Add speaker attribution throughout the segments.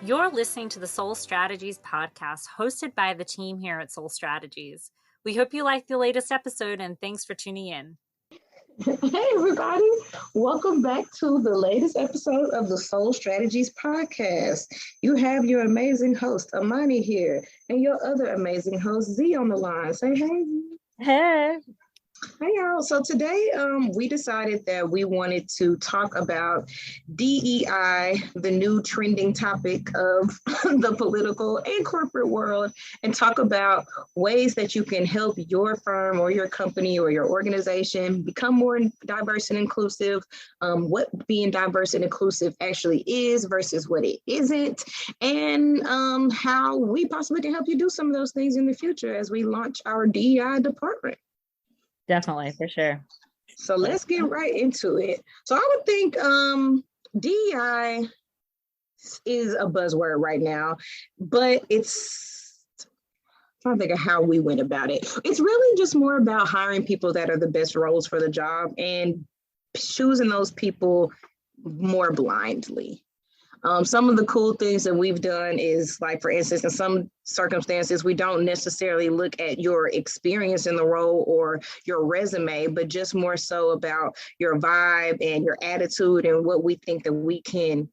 Speaker 1: You're listening to the SoleStrategies podcast hosted by the team here at SoleStrategies. We hope you like the latest episode and thanks for tuning in.
Speaker 2: Hey, everybody. Welcome back to the latest episode of the SoleStrategies podcast. You have your amazing host, Amani, here, and your other amazing host, Z, on the line. Say hey.
Speaker 1: Hey.
Speaker 2: Hey, y'all. So today we decided that we wanted to talk about DEI, the new trending topic of the political and corporate world, and talk about ways that you can help your firm or your company or your organization become more diverse and inclusive, what being diverse and inclusive actually is versus what it isn't, and how we possibly can help you do some of those things in the future as we launch our DEI department.
Speaker 1: Definitely, for sure.
Speaker 2: So let's get right into it. So I would think DEI is a buzzword right now, but I'm trying to think of how we went about it. It's really just more about hiring people that are the best roles for the job and choosing those people more blindly. Some of the cool things that we've done is, like, for instance, in some circumstances, we don't necessarily look at your experience in the role or your resume, but just more so about your vibe and your attitude and what we think that we can,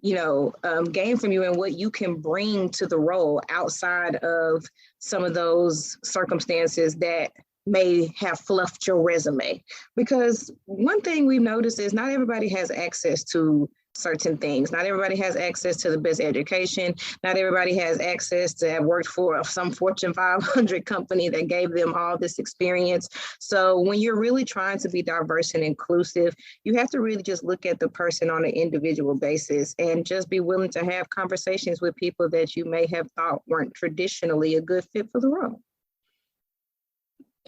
Speaker 2: gain from you and what you can bring to the role outside of some of those circumstances that may have fluffed your resume. Because one thing we've noticed is not everybody has access to certain things. Not everybody has access to the best education. Not everybody has access to have worked for some Fortune 500 company that gave them all this experience. So when you're really trying to be diverse and inclusive, you have to really just look at the person on an individual basis and just be willing to have conversations with people that you may have thought weren't traditionally a good fit for the role.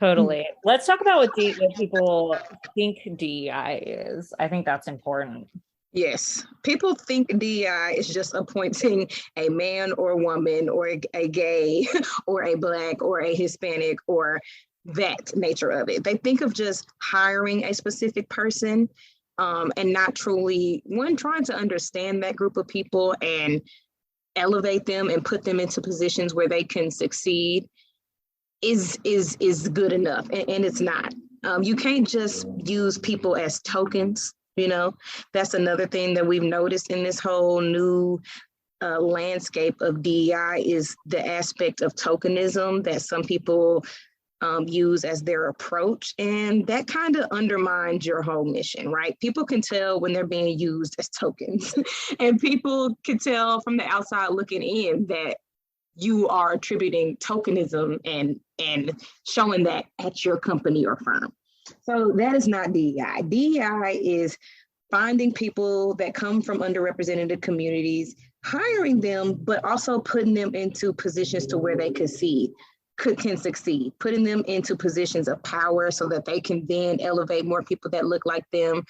Speaker 1: Totally. Let's talk about what people think DEI is. I think that's important.
Speaker 2: Yes, people think DEI is just appointing a man or woman or a gay or a Black or a Hispanic or that nature of it. They think of just hiring a specific person and not truly, trying to understand that group of people and elevate them and put them into positions where they can succeed is good enough. And it's not. You can't just use people as tokens. That's another thing that we've noticed in this whole new landscape of DEI is the aspect of tokenism that some people use as their approach. And that kind of undermines your whole mission, right? People can tell when they're being used as tokens and people can tell from the outside looking in that you are attributing tokenism and showing that at your company or firm. So that is not DEI. DEI is finding people that come from underrepresented communities, hiring them, but also putting them into positions to where they can succeed, putting them into positions of power so that they can then elevate more people that look like them,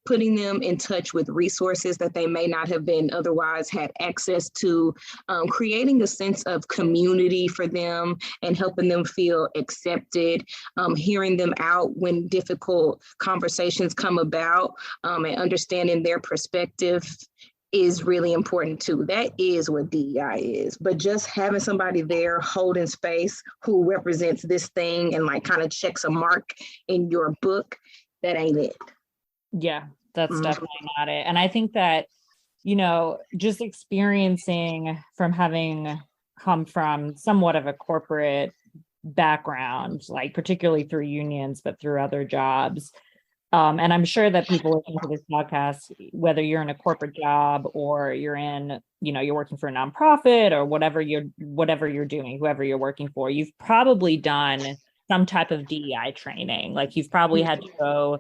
Speaker 2: putting them in touch with resources that they may not have been otherwise had access to, creating a sense of community for them and helping them feel accepted, hearing them out when difficult conversations come about, and understanding their perspective is really important too. That is what DEI is. But just having somebody there holding space who represents this thing and like kind of checks a mark in your book, that ain't it.
Speaker 1: Yeah, that's definitely not it. And I think that, just experiencing from having come from somewhat of a corporate background, like particularly through unions, but through other jobs, and I'm sure that people listening to this podcast, whether you're in a corporate job or you're in, you're working for a nonprofit or whatever you're doing, whoever you're working for, you've probably done some type of DEI training. Like you've probably had to go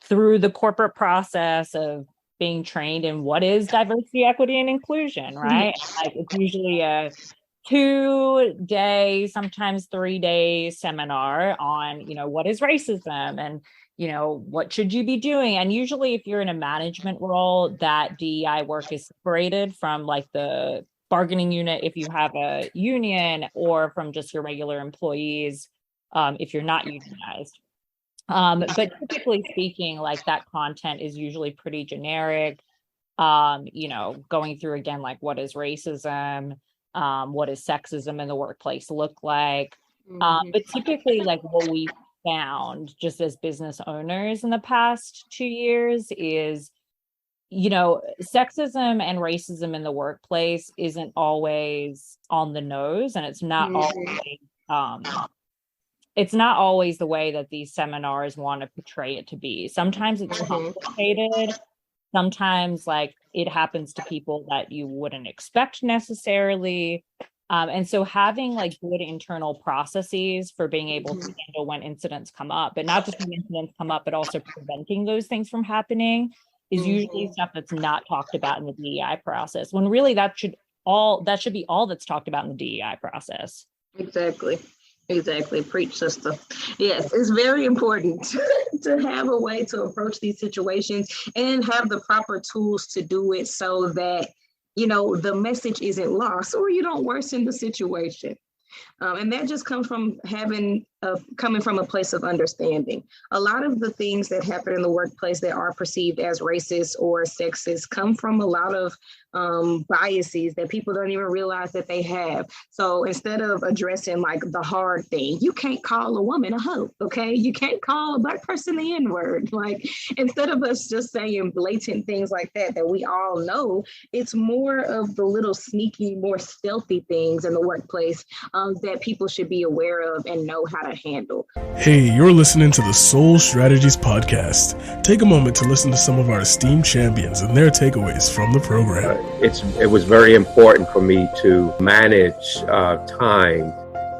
Speaker 1: through the corporate process of being trained in what is diversity, equity, and inclusion, right? Like it's usually a 2-day, sometimes 3-day seminar on, what is racism and what should you be doing? And usually if you're in a management role, that DEI work is separated from like the bargaining unit if you have a union or from just your regular employees if you're not unionized. But typically speaking, like that content is usually pretty generic. going through again, like what is racism, what does sexism in the workplace look like? But typically, like what we found just as business owners in the past 2 years is, sexism and racism in the workplace isn't always on the nose, and it's not always the way that these seminars want to portray it to be. Sometimes it's complicated. Sometimes like it happens to people that you wouldn't expect necessarily. And so having like good internal processes for being able to handle when incidents come up, but not just when incidents come up, but also preventing those things from happening is usually stuff that's not talked about in the DEI process, when really that should be all that's talked about in the DEI process.
Speaker 2: Exactly. Preach, sister. Yes, it's very important to have a way to approach these situations and have the proper tools to do it so that, the message isn't lost or you don't worsen the situation. And that just comes from coming from a place of understanding. A lot of the things that happen in the workplace that are perceived as racist or sexist come from a lot of biases that people don't even realize that they have. So instead of addressing like the hard thing, you can't call a woman a hoe, okay? You can't call a black person the N-word. Like, instead of us just saying blatant things like that we all know, it's more of the little sneaky, more stealthy things in the workplace that people should be aware of and know how to handle.
Speaker 3: Hey, you're listening to the SoleStrategies podcast. Take a moment to listen to some of our esteemed champions and their takeaways from the program.
Speaker 4: It was very important for me to manage time,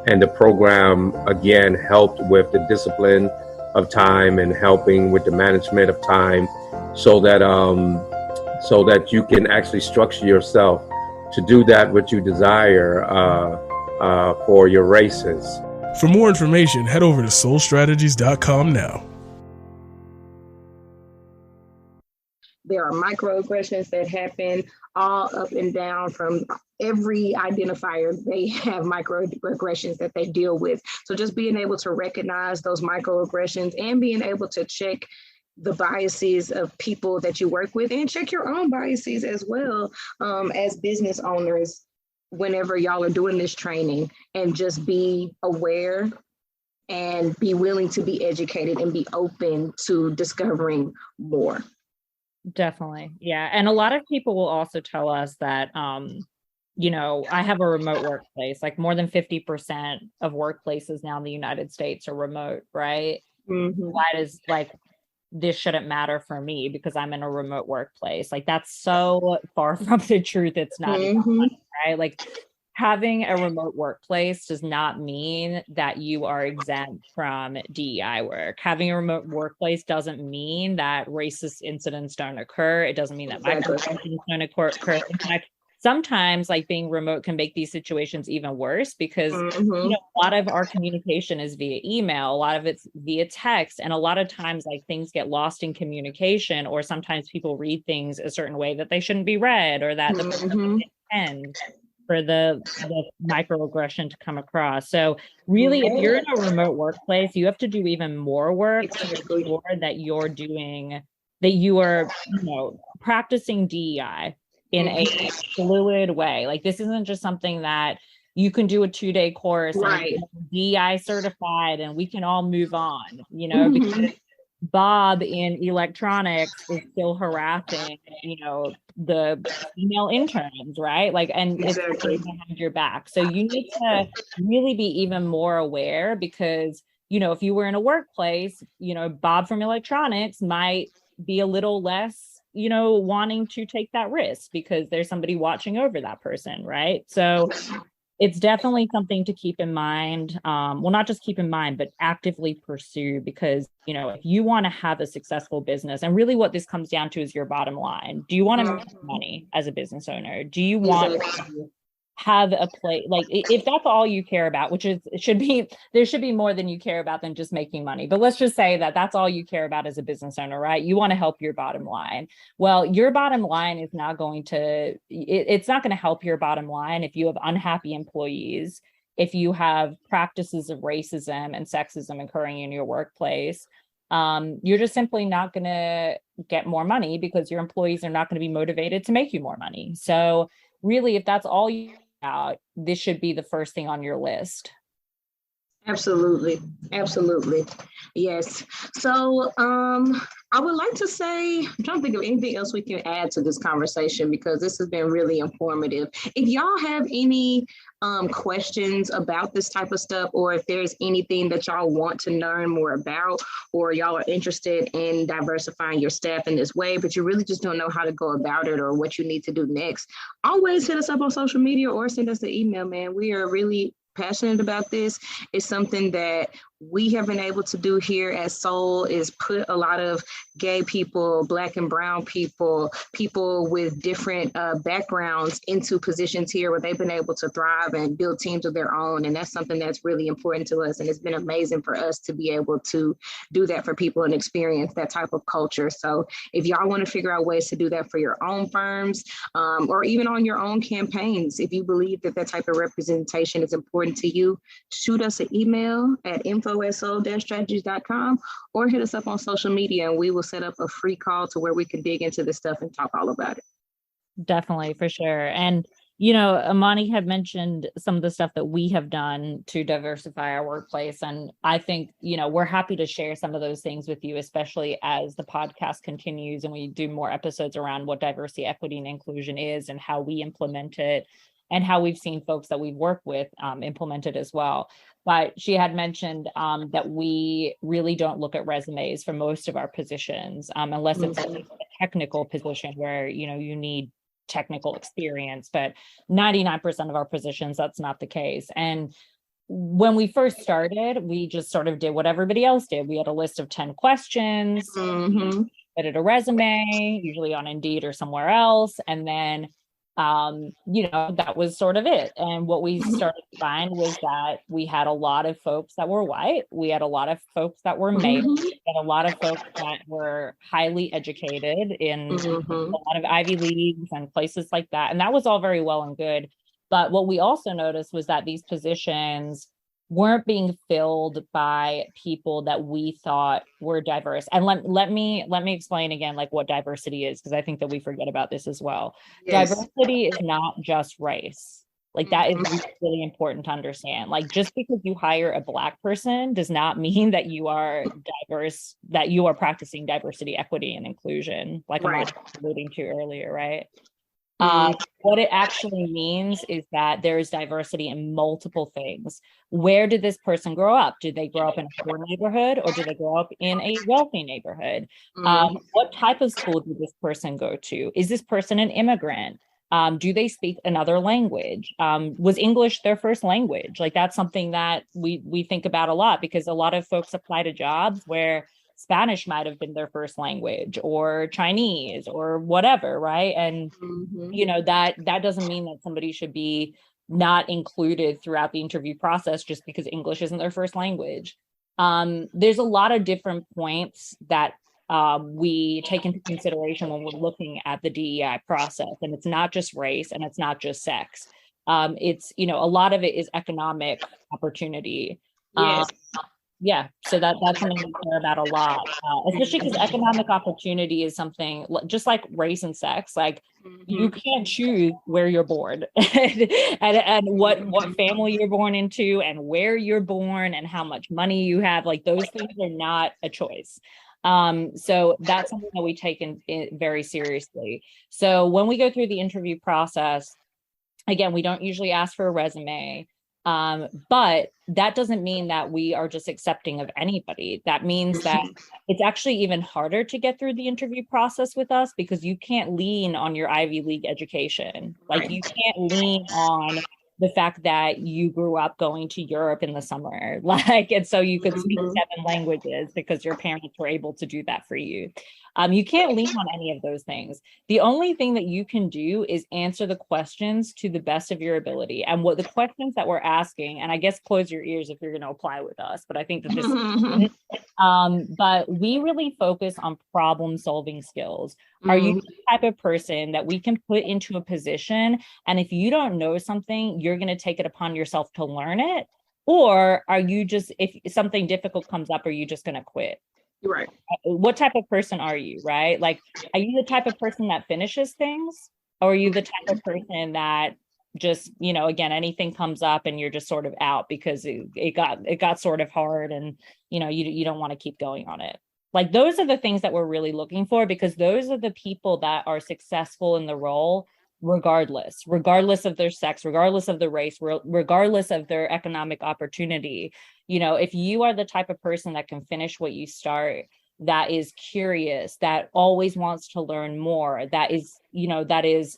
Speaker 4: and the program again helped with the discipline of time and helping with the management of time, so that you can actually structure yourself to do that what you desire for your races.
Speaker 3: For more information, head over to SoleStrategies.com now.
Speaker 2: There are microaggressions that happen all up and down from every identifier. They have microaggressions that they deal with. So just being able to recognize those microaggressions and being able to check the biases of people that you work with and check your own biases as well, as business owners whenever y'all are doing this training, and just be aware and be willing to be educated and be open to discovering more.
Speaker 1: Definitely. Yeah. And a lot of people will also tell us that, I have a remote workplace, like more than 50% of workplaces now in the United States are remote, right? Why does this shouldn't matter for me because I'm in a remote workplace? Like, that's so far from the truth. It's not, right? Like, having a remote workplace does not mean that you are exempt from DEI work. Having a remote workplace doesn't mean that racist incidents don't occur. It doesn't mean that microaggressions don't occur. In fact, sometimes like being remote can make these situations even worse because a lot of our communication is via email, a lot of it's via text, and a lot of times like things get lost in communication, or sometimes people read things a certain way that they shouldn't be read, or that the person didn't intend for the microaggression to come across. So really, if you're in a remote workplace, you have to do even more work to ensure that you are practicing DEI in a fluid way. Like, this isn't just something that you can do a 2-day course and DEI certified and we can all move on, because Bob in electronics is still harassing, the female interns, right? Like, and it's behind your back. So you need to really be even more aware, because, if you were in a workplace, Bob from electronics might be a little less, wanting to take that risk because there's somebody watching over that person, right? So it's definitely something to keep in mind. Well, not just keep in mind, but actively pursue, because, if you want to have a successful business, and really what this comes down to is your bottom line. Do you want to make money as a business owner? Do you want to have a place, like, if that's all you care about, which is, there should be more than you care about than just making money. But let's just say that that's all you care about as a business owner, right? You want to help your bottom line. Well, your bottom line is not going to, it's not going to help your bottom line if you have unhappy employees, if you have practices of racism and sexism occurring in your workplace, you're just simply not going to get more money because your employees are not going to be motivated to make you more money. So really, if that's all you out, this should be the first thing on your list.
Speaker 2: Absolutely. Absolutely. Yes. So I would like to say, I'm trying to think of anything else we can add to this conversation because this has been really informative. If y'all have any questions about this type of stuff, or if there's anything that y'all want to learn more about, or y'all are interested in diversifying your staff in this way, but you really just don't know how to go about it or what you need to do next, always hit us up on social media or send us an email, man. We are really passionate about this. It's something that we have been able to do here at Sole, is put a lot of gay people, Black and brown people, people with different backgrounds into positions here where they've been able to thrive and build teams of their own. And that's something that's really important to us. And it's been amazing for us to be able to do that for people and experience that type of culture. So if y'all want to figure out ways to do that for your own firms, or even on your own campaigns, if you believe that that type of representation is important to you, shoot us an email at info@sole.strategies.com or hit us up on social media, and we will set up a free call to where we can dig into this stuff and talk all about it.
Speaker 1: Definitely, for sure. And, you know, Amani had mentioned some of the stuff that we have done to diversify our workplace. And I think, you know, we're happy to share some of those things with you, especially as the podcast continues and we do more episodes around what diversity, equity, and inclusion is and how we implement it, and how we've seen folks that we've worked with implement it as well. But she had mentioned that we really don't look at resumes for most of our positions, unless it's a technical position where, you know, you need technical experience. But 99% of our positions, that's not the case. And when we first started, we just sort of did what everybody else did. We had a list of 10 questions, submitted a resume, usually on Indeed or somewhere else, and then you know, that was sort of it. And what we started to find was that we had a lot of folks that were white. We had a lot of folks that were male. We had a lot of folks that were highly educated in a lot of Ivy Leagues and places like that. And that was all very well and good. But what we also noticed was that these positions weren't being filled by people that we thought were diverse. And let me explain again, like, what diversity is, because I think that we forget about this as well. Yes. Diversity is not just race. Like, that is really important to understand. Like, just because you hire a Black person does not mean that you are diverse, that you are practicing diversity, equity, and inclusion, like I was alluding to earlier, right? What it actually means is that there is diversity in multiple things. Where did this person grow up? Did they grow up in a poor neighborhood, or did they grow up in a wealthy neighborhood? What type of school did this person go to? Is this person an immigrant? Do they speak another language? Was English their first language? Like, that's something that we think about a lot, because a lot of folks apply to jobs where Spanish might have been their first language, or Chinese, or whatever, right? And you know, that doesn't mean that somebody should be not included throughout the interview process just because English isn't their first language. There's a lot of different points that we take into consideration when we're looking at the DEI process, and it's not just race and it's not just sex. It's, you know, a lot of it is economic opportunity. Yeah, so that's something we care about a lot, especially because economic opportunity is something just like race and sex. Like, you can't choose where you're born and what family you're born into and where you're born and how much money you have. Like, those things are not a choice. So that's something that we take in very seriously. So when we go through the interview process, again, we don't usually ask for a resume. But that doesn't mean that we are just accepting of anybody. That means that it's actually even harder to get through the interview process with us, because you can't lean on your Ivy League education. Like, you can't lean on the fact that you grew up going to Europe in the summer, like, and so you could speak 7 languages because your parents were able to do that for you. You can't lean on any of those things. The only thing that you can do is answer the questions to the best of your ability. And what the questions that we're asking, and I guess close your ears if you're going to apply with us, but I think that this but we really focus on problem solving skills. Are you the type of person that we can put into a position, and if you don't know something, you're going to take it upon yourself to learn it? Or are you just, if something difficult comes up, are you just going to quit?
Speaker 2: Right.
Speaker 1: What type of person are you, right? Like, are you the type of person that finishes things, or are you the type of person that just, again, anything comes up and you're just sort of out because it got sort of hard, and you don't want to keep going on it. Like, those are the things that we're really looking for, because those are the people that are successful in the role, regardless of their sex, regardless of their race, regardless of their economic opportunity. If you are the type of person that can finish what you start, that is curious, that always wants to learn more, that is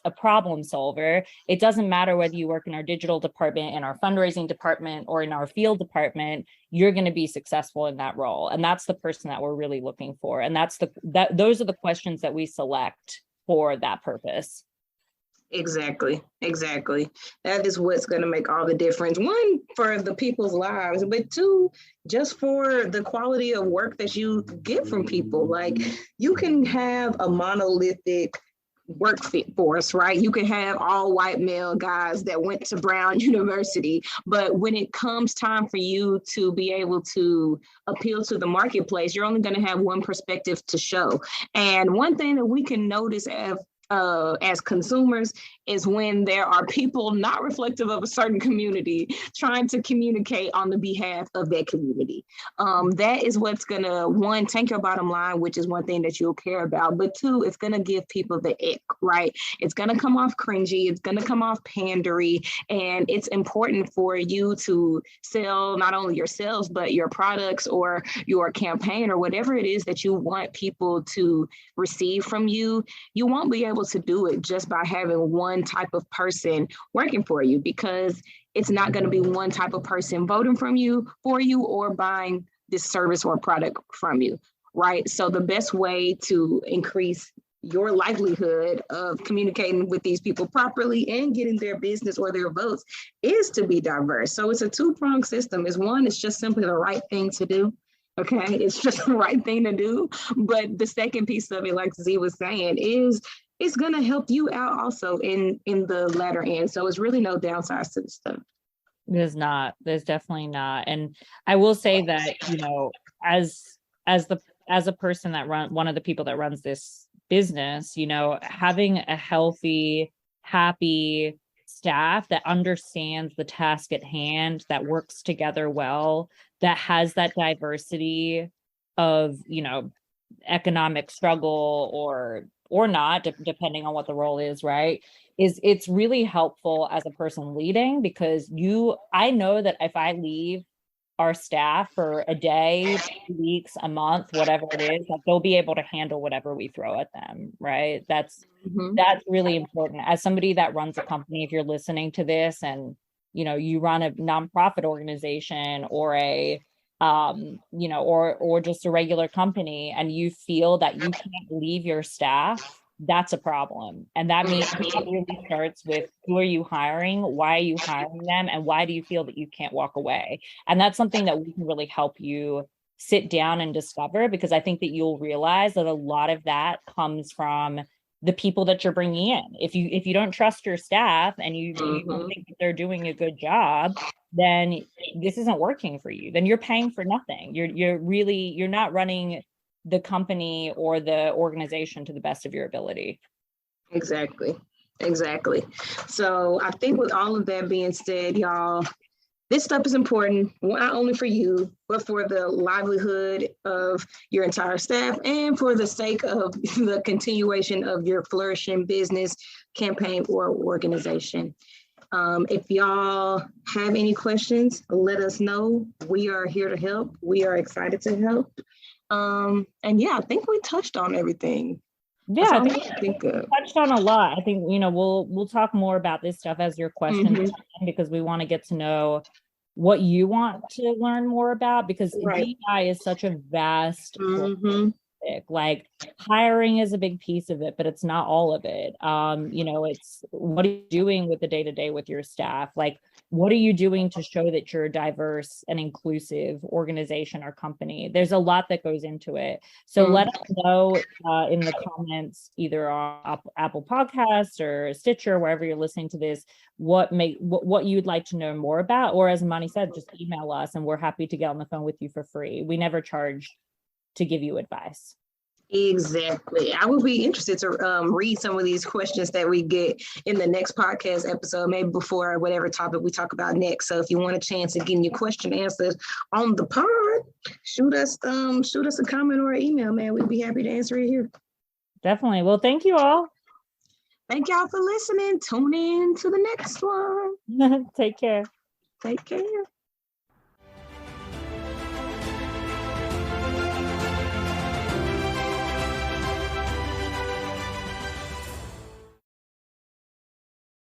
Speaker 1: a problem solver. It doesn't matter whether you work in our digital department, in our fundraising department, or in our field department, you're going to be successful in that role. And that's the person that we're really looking for. And those are the questions that we select for that purpose.
Speaker 2: Exactly. That is what's going to make all the difference. One, for the people's lives, but two, just for the quality of work that you get from people. Like, you can have a monolithic workforce, right? You can have all white male guys that went to Brown University, but when it comes time for you to be able to appeal to the marketplace, you're only going to have one perspective to show. And one thing that we can notice as consumers is when there are people not reflective of a certain community trying to communicate on the behalf of that community. That is what's gonna, one, tank your bottom line, which is one thing that you'll care about, but two, it's gonna give people the ick, right? It's gonna come off cringy, it's gonna come off pandery, and it's important for you to sell not only yourselves, but your products or your campaign or whatever it is that you want people to receive from you. You won't be able to do it just by having one type of person working for you, because it's not going to be one type of person voting for you or buying this service or product from you, right? So the best way to increase your likelihood of communicating with these people properly and getting their business or their votes is to be diverse. So it's a two-pronged system. It's just simply the right thing to do. Okay, it's just the right thing to do. But the second piece of it, like Z was saying, is it's going to help you out also in the latter end. So it's really no downsides to the stuff.
Speaker 1: There's definitely not. And I will say that, as a person that one of the people that runs this business, having a healthy, happy staff that understands the task at hand, that works together well, that has that diversity of, economic struggle or not, depending on what the role is, right? It's really helpful as a person leading, because I know that if I leave our staff for a day, 2 weeks, a month, whatever it is, like, they'll be able to handle whatever we throw at them, right? That's really important. As somebody that runs a company, if you're listening to this and you run a nonprofit organization or a or just a regular company, and you feel that you can't leave your staff, that's a problem. And that means it really starts with, who are you hiring? Why are you hiring them? And why do you feel that you can't walk away? And that's something that we can really help you sit down and discover, because I think that you'll realize that a lot of that comes from the people that you're bringing in. If you don't trust your staff and you don't think that they're doing a good job, then this isn't working for you. Then you're paying for nothing. You're not running the company or the organization to the best of your ability.
Speaker 2: Exactly. So I think with all of that being said, y'all, this stuff is important, not only for you, but for the livelihood of your entire staff and for the sake of the continuation of your flourishing business, campaign, or organization. If y'all have any questions, let us know. We are here to help. We are excited to help. And yeah, I think we touched on everything.
Speaker 1: Yeah, I think we touched on a lot. I think, we'll talk more about this stuff as your questions, because we want to get to know what you want to learn more about, because DEI is such a vast topic. Like, hiring is a big piece of it, but it's not all of it. It's, what are you doing with the day-to-day with your staff? Like, what are you doing to show that you're a diverse and inclusive organization or company? There's a lot that goes into it. So let us know in the comments, either on Apple Podcasts or Stitcher, wherever you're listening to this, what you'd like to know more about, or as Imani said, just email us and we're happy to get on the phone with you for free. We never charge to give you advice.
Speaker 2: Exactly. I would be interested to read some of these questions that we get in the next podcast episode, maybe before whatever topic we talk about next. So if you want a chance of getting your question answered on the pod, shoot us a comment or an email, man. We'd be happy to answer it here.
Speaker 1: Definitely. Well, thank you all.
Speaker 2: Thank y'all for listening. Tune in to the next one.
Speaker 1: Take care.
Speaker 2: Take care.